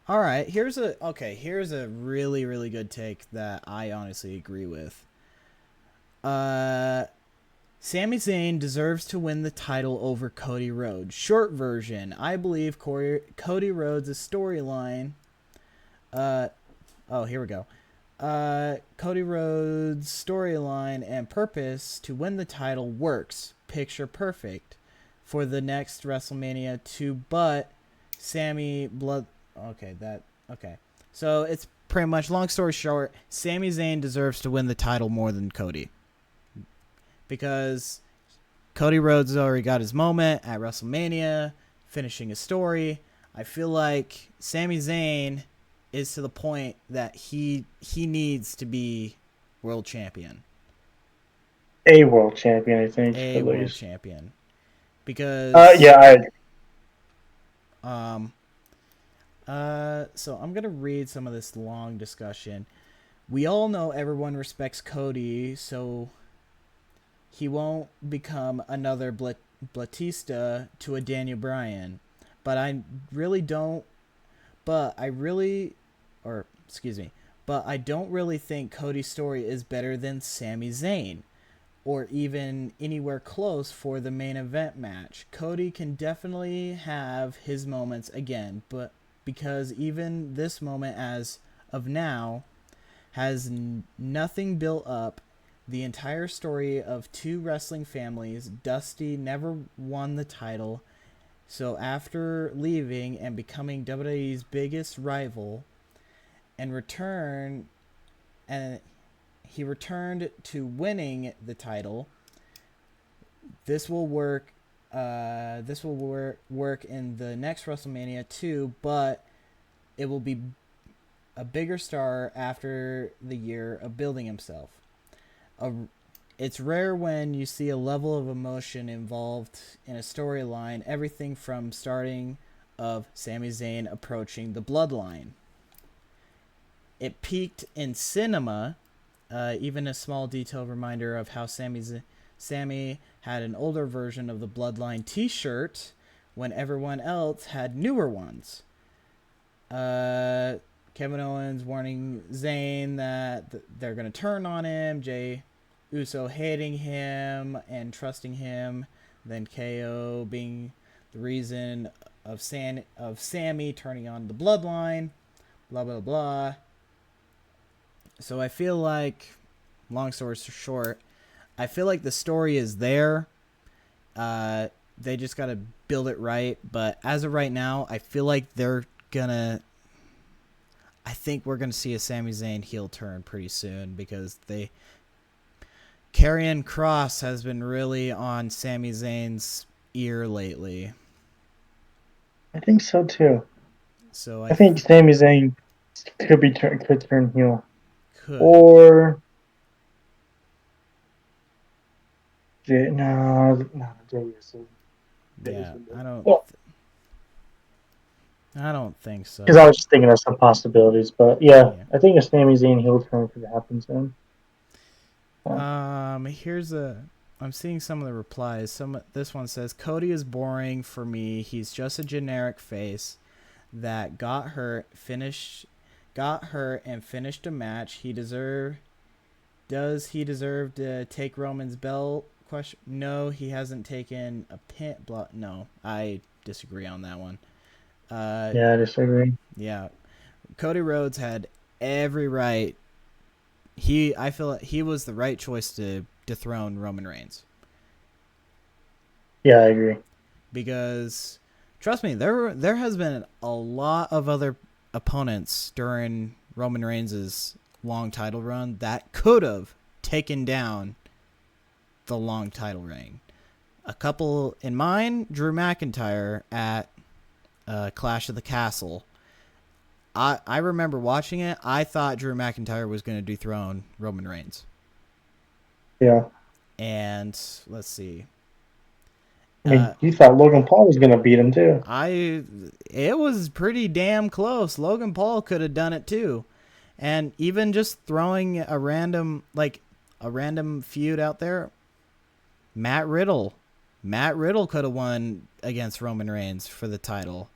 All right, here's a really good take that I honestly agree with. Uh Sami Zayn deserves to win the title over Cody Rhodes. Short version, I believe Cody Rhodes' storyline uh oh, here we go. Cody Rhodes' storyline and purpose to win the title works picture perfect for the next WrestleMania 2, but Sammy Blood. Okay. So it's pretty much, long story short, Sami Zayn deserves to win the title more than Cody because Cody Rhodes has already got his moment at WrestleMania, finishing his story. I feel like Sami Zayn is to the point that he needs to be world champion, A world champion, I think, a at world least. champion, because Yeah, I um so I'm gonna read some of this long discussion. We all know everyone respects Cody, so he won't become another Batista to a Daniel Bryan. But I really don't. But I really, or excuse me, but I don't really think Cody's story is better than Sami Zayn, or even anywhere close for the main event match. Cody can definitely have his moments again, but because even this moment as of now has nothing built up. The entire story of two wrestling families, Dusty never won the title, so after leaving and becoming WWE's biggest rival, and and he returned to winning the title. This will work. Work in the next WrestleMania too, but it will be a bigger star after the year of building himself. A, it's rare when you see a level of emotion involved in a storyline, everything from starting of Sami Zayn approaching the bloodline. It peaked in cinema, even a small detailed reminder of how Sammy had an older version of the bloodline t-shirt when everyone else had newer ones. Uh, Kevin Owens warning Zayn that they're going to turn on him. Jay Uso hating him and trusting him. Then KO being the reason of Sammy turning on the bloodline. Blah, blah, blah. So I feel like, long story short, I feel like the story is there. They just got to build it right. But as of right now, I feel like they're going to I think we're going to see a Sami Zayn heel turn pretty soon because Karrion Kross has been really on Sami Zayn's ear lately. think so too. So I think Sami Zayn could turn heel, could. or no, Jey Uso. Jey Yeah, Uso. I don't Well, I don't think because I so. was just thinking of some possibilities, but yeah, Yeah. I think a Sami Zayn heel turn could happen soon. Yeah. Here's a I'm seeing some of the replies. This one says Cody is boring for me. He's just a generic face that got hurt and finished a match. Does he deserve to take Roman's belt? Question. No, he hasn't taken a pin. No, I disagree on that one. Uh, Yeah, I disagree. yeah, Cody Rhodes had every right. I feel like he was the right choice to dethrone Roman Reigns Yeah, I agree. because trust me, there has been a lot of other opponents during Roman Reigns' long title run that could have taken down the long title reign. A couple in mine, Drew McIntyre at Clash of the Castle. I remember watching it. I thought Drew McIntyre was going to dethrone Roman Reigns. Yeah. And let's see. I mean, you thought Logan Paul was gonna beat him too. It was pretty damn close. Logan Paul could have done it too. And even just throwing a random feud out there, Matt Riddle. Matt Riddle could have won against Roman Reigns for the title.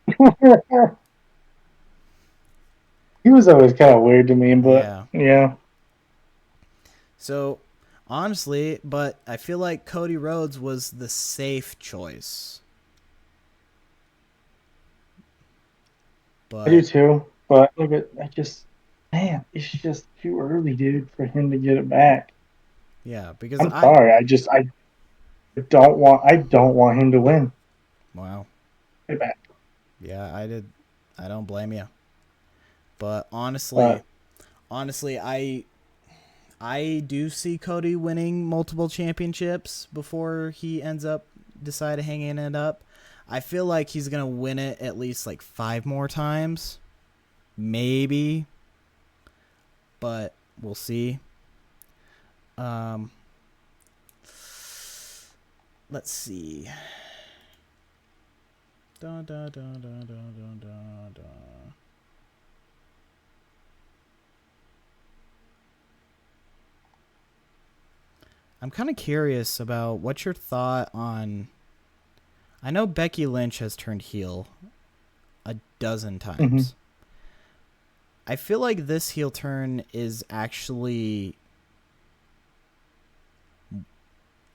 He was always kind of weird to me, but Yeah. yeah. So, honestly, but I feel like Cody Rhodes was the safe choice. I do But too. But look at I just man, it's just too early, dude, for him to get it back. yeah, because I'm sorry. I don't want him to win. wow. Get it back. Yeah, I don't blame you. But But honestly, I do see Cody winning multiple championships before he ends up deciding hanging it up. I feel like he's gonna win it at least like 5 more times, maybe, but we'll see. Um, let's see. Da, da, da, da, da, da, da, da. I'm kind of curious about what's your thought on. I know Becky Lynch has turned heel a dozen mhm. times. I feel like this heel turn is actually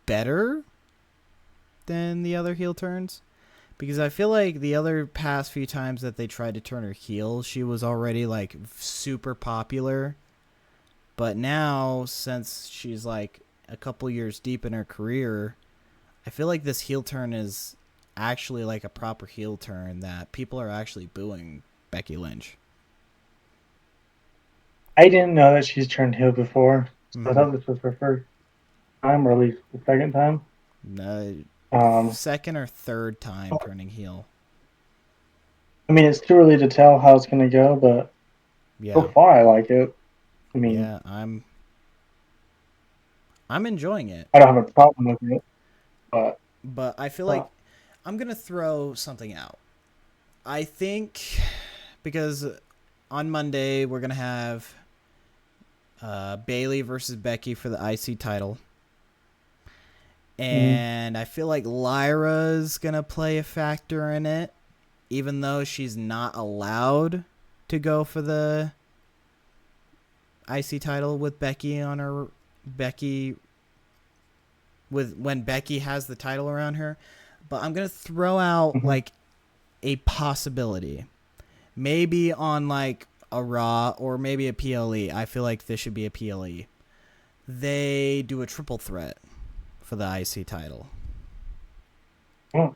better than the other heel turns because I feel like the other past few times that they tried to turn her heel, she was already like super popular. But now, since she's like a couple years deep in her career, I feel like this heel turn is actually like a proper heel turn that people are actually booing Becky Lynch. I didn't know that she's turned heel before. So I Mm-hmm. thought this was her first time, or at least the second time. No, Um, second or third time turning heel. I mean, it's too early to tell how it's gonna go, but so Yeah, far I like it. I mean, yeah. I'm enjoying it, I don't have a problem with it, but but I feel uh, like I'm gonna throw something out. I think because on Monday we're gonna have Bailey versus Becky for the IC title. mm, And I feel like Lyra's going to play a factor in it, even though she's not allowed to go for the IC title with Becky on her. Becky, with when Becky has the title around her. But I'm going to throw out mhm. like a possibility. Maybe on like a Raw or maybe a PLE. I feel like this should be a PLE. They do a triple threat for the IC title. Oh.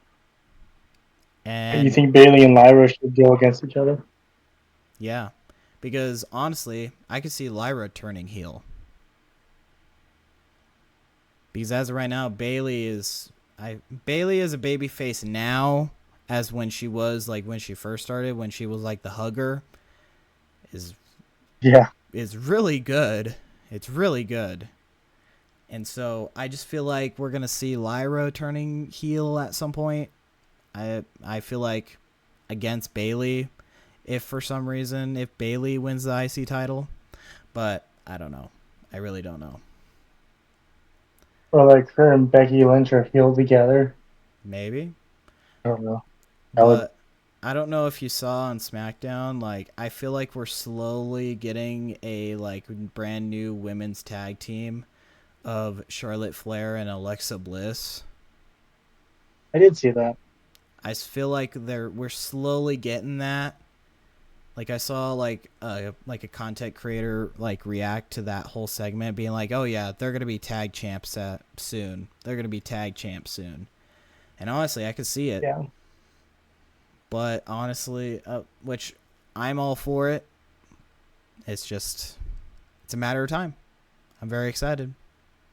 You And think Bailey and Lyra should go against each other? yeah, because honestly, I could see Lyra turning heel. Because as of right now, Bailey is a baby face now, as when she was like when she first started, when she was like the hugger, is Yeah. is really good. It's really good. And so I just feel like we're gonna see Lyra turning heel at some point. I feel like against Bailey, if for some reason if Bailey wins the IC title, but I don't know. I really don't know. Or like her and Becky Lynch are healed together. Maybe, I don't know. That would. but I don't know if you saw on SmackDown. Like, I feel like we're slowly getting a like brand new women's tag team of Charlotte Flair and Alexa Bliss. I did see that. I feel like we're slowly getting that. Like I saw like a content creator like react to that whole segment, being like, "Oh yeah, they're gonna be tag champs soon. They're gonna be tag champs soon." And honestly, I could see it. Yeah. But honestly, which I'm all for it. It's a matter of time. I'm very excited.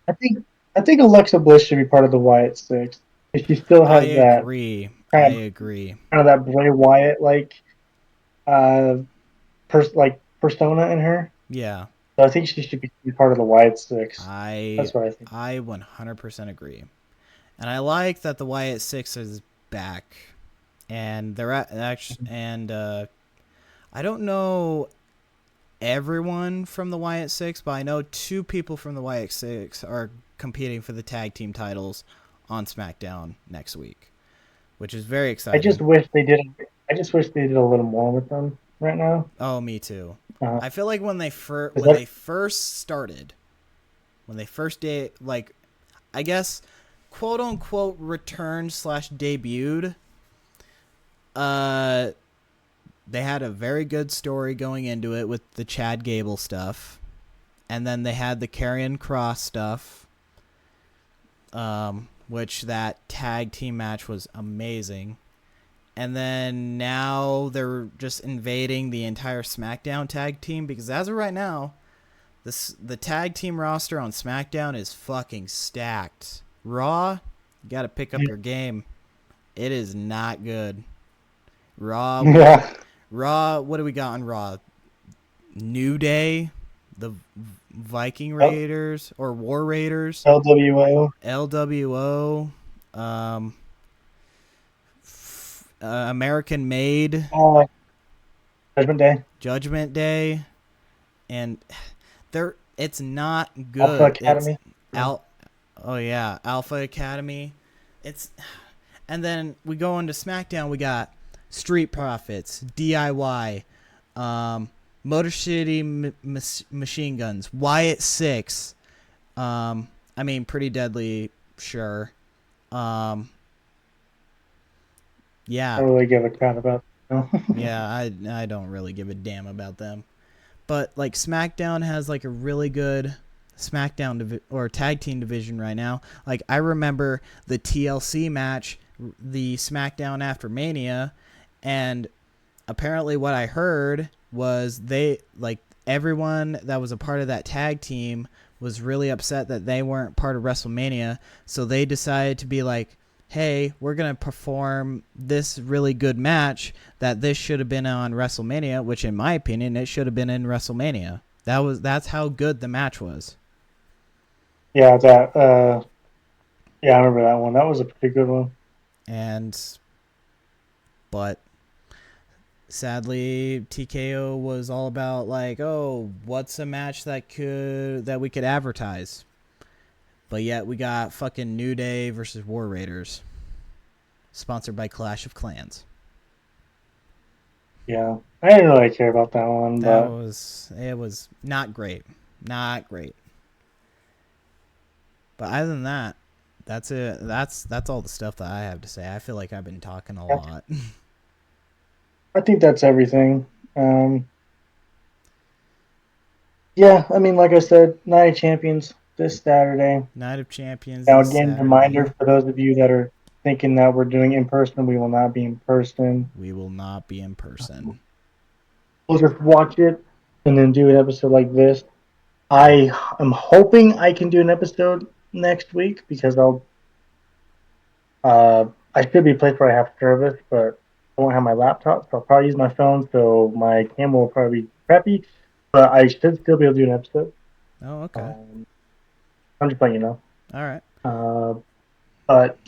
I think I think Alexa Bliss should be part of the Wyatt Six. If she still I has that agree. kind I of agree. that Bray Wyatt uh persona in her. Yeah, So I think she should be part of the Wyatt Six. I That's what I think. I 100% agree. And I like that the Wyatt Six is back, and they're actually, and I don't know everyone from the Wyatt Six, but I know two people from the Wyatt Six are competing for the tag team titles on SmackDown next week, which is very I just exciting. wish they did. I just wish they did a little more with them right now. Oh, me too. Uh, I feel like when they 'Cause that, first started, when they first like, I guess, quote unquote returned slash debuted, uh, they had a very good story going into it with the Chad Gable stuff, and then they had the Karrion Kross stuff, which that tag team match was amazing. And then now they're just invading the entire SmackDown tag team because as of right now, the tag team roster on SmackDown is fucking stacked. Raw, you got to pick up your game. It is not good. Raw, yeah, what do we got on Raw? New Day, the Viking L- Raiders or War Raiders, LWO. LWO, American Made, Oh, Judgment Day. Judgment Day, and it's not Alpha good. It's Academy. out. Oh yeah, Alpha Academy. It's and then we go into SmackDown. We got Street Profits, DIY, Motor City Machine Guns, Wyatt Six. I mean, Pretty Deadly, sure. I Yeah, don't really give a crap about. yeah. I don't really give a damn about them. But like SmackDown has like a really good SmackDown or tag team division right now. Like I remember the TLC match, the SmackDown after Mania, and apparently what I heard was they like everyone that was a part of that tag team was really upset that they weren't part of WrestleMania, so they decided to be like, hey, we're going to perform this really good match that this should have been on WrestleMania, which in my opinion, it should have been in WrestleMania. That's how good the match was. Yeah, that. Yeah, I remember that one. That was a pretty good one. And but sadly TKO was all about like, oh, what's a match that we could advertise? But yet we got fucking New Day versus War Raiders, sponsored by Clash of Clans. Yeah, I didn't really care about that one, but It was not great. Not great. But other than that, that's it. That's all the stuff that I have to say. I feel like I've been talking a lot. I think that's everything. Yeah, I mean, like I said, Night of Champions this Saturday. Night of Champions Now, this again, Saturday. reminder for those of you that are thinking that we're doing in person, we will not be in person. We will not be in person. We'll just watch it and then do an episode like this. I am hoping I can do an episode next week because I should be a place where I have service, but I won't have my laptop, so I'll probably use my phone. So my camera will probably be crappy, but I should still be able to do an episode. Oh, okay. I'm just letting you know. All right. But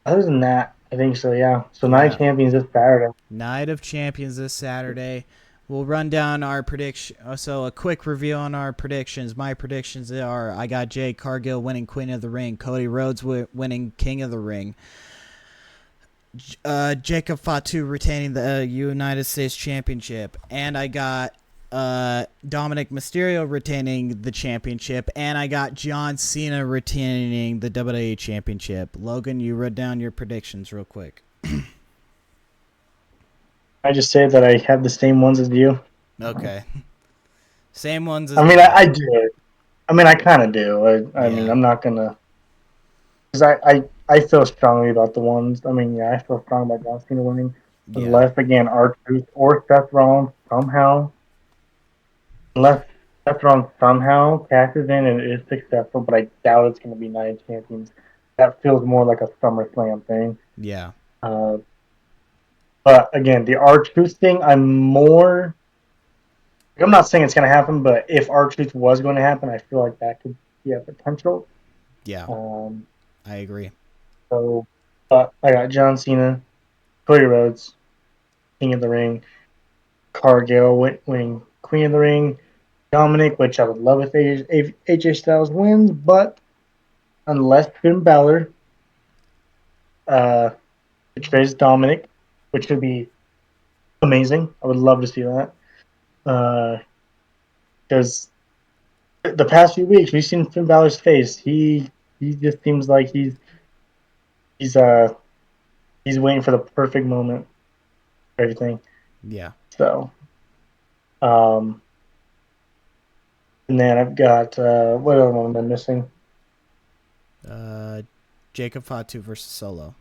other than that, I think so. Yeah. So Night Yeah. of Champions this Saturday. Night of Champions this Saturday. We'll run down our prediction. So a quick review on our predictions. My predictions are: I got Jade Cargill winning Queen of the Ring, Cody Rhodes winning King of the Ring, Jacob Fatu retaining the United States Championship, and I got Dominic Mysterio retaining the championship, and I got John Cena retaining the WWE Championship. Logan, you wrote down your predictions real quick. I just say that I have the same ones as you. Okay. Same ones as I mean, me. I do. I mean, I kind of do. I mean, Yeah. I'm not gonna. Because I feel strongly about the ones. I mean, yeah, I feel strong about John Cena winning. Yeah. Unless, again, R-Truth or Seth Rollins somehow. Unless Seth Rollins somehow cashes in and is successful, but I doubt it's going to be Night of Champions. That feels more like a SummerSlam thing. Yeah. Uh, but again, the R-Truth thing, I'm not saying it's going to happen, but if R-Truth was going to happen, I feel like that could be a potential. Yeah. I agree. So, but I got John Cena, Cody Rhodes, King of the Ring, Cargill winning Queen of the Ring, Dominic, which I would love if AJ Styles wins, but unless Finn Balor uh, betrays Dominic, which would be amazing. I would love to see that. Because the past few weeks we've seen Finn Balor's face. He just seems like he's uh he's waiting for the perfect moment for everything. Yeah. So and then I've got what other one am I missing? Uh, Jacob Fatu versus Solo.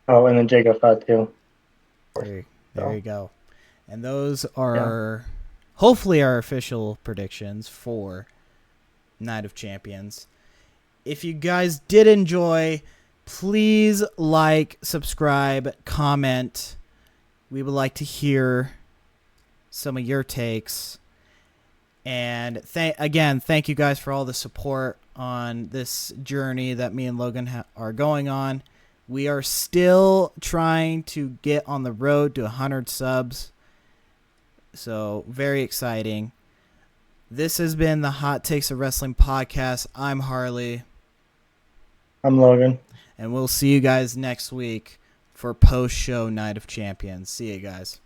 Oh, and then Jacob Fat too. Of course. There So you go. And those yeah, are hopefully our official predictions for Night of Champions. If you guys did enjoy, please like, subscribe, comment. We would like to hear some of your takes. And thank you guys for all the support on this journey that me and Logan are going on. We are still trying to get on the road to 100 subs. So, very exciting. This has been the Hot Takes of Wrestling podcast. I'm Harley. I'm Logan. And we'll see you guys next week for post-show Night of Champions. See you guys.